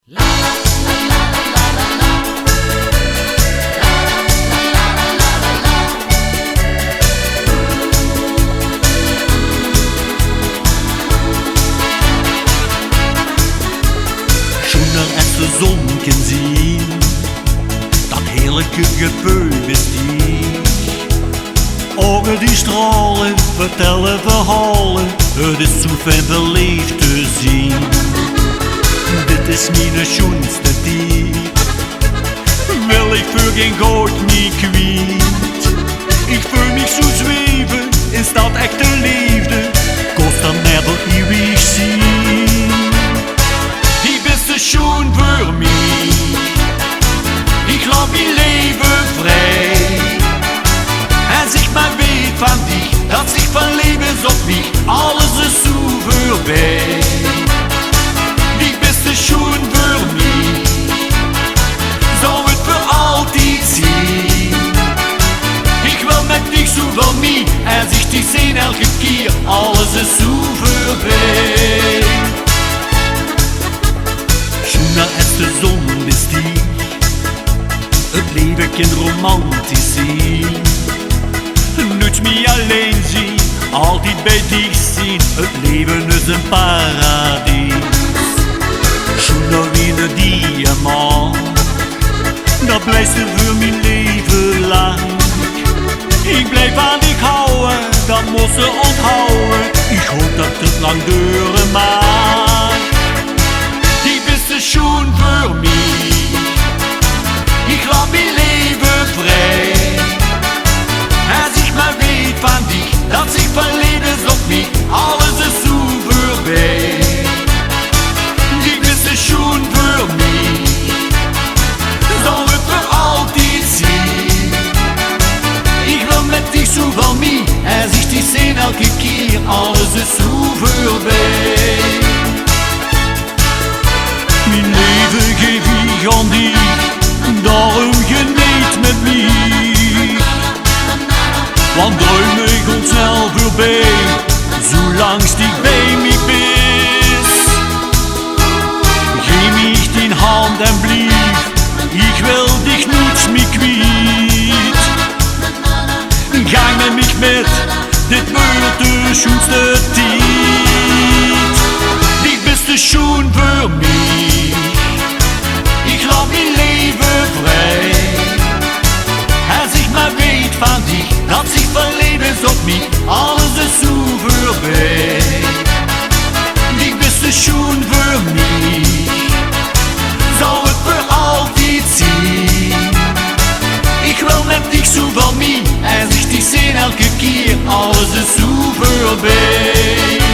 Schöner als de zon kan zien, dat heerlijke gebeuren bestiert. Ogen die stralen, vertellen verhalen, het is zo fijn beleefd te zien. Dit is mijn schoonste tijd, wil ik voor geen goud niet kwijt. Ik voel mich zo zweven, in staat echte liefde, kost dan never eeuwig zien. Die beste schoon voor mij, ik laat mijn leven vrij. En zeg maar weet van dich, dat zich van levens op mich, alles is zo voorbij. Die beste schoon voor mij, zou het voor altijd zien. Ik wil met dich zo van mij, en zich die zien elke keer, alles is zo voorbij. Schöner als de zon bestiert, het leven kan romantisch zijn. Nooit meer alleen zien, altijd bij dich zien, het leven is een paradijs. Schöner wie een diamant, dat blijft ze voor mijn leven lang. Ik blijf aan dich houden, dat moet ze onthouden, ik hoop dat het lang duren mag. Die beste schoon voor mij, ik laat mijn leven vrij. En zeg maar weet van dich, dat zich van levens op mij, alles is zo voorbij. Die beste schoon voor mij, zal het voor altijd zien. Ik wil met dich zo van mij, en zich die zien elke keer, alles is zo voorbij. Mijn leven geef ik aan dich, daarom geniet met mij. Want dreume komt snel voorbij, zolang dich bij mij bist. Geef mich die hand en blijf, ik wil dich niets meer kwijt. Gang met mich met, dit wordt de schoonste tijd. Die beste schoon voor mij, ik laat mijn leven vrij. En zeg maar weet van dich, dat zich van levens op mij, alles is zo voorbij. Die beste schoon voor mij, zal het voor altijd zien. Ik wil met dich zo van mij, en zich die zien elke keer, alles is zo voorbij.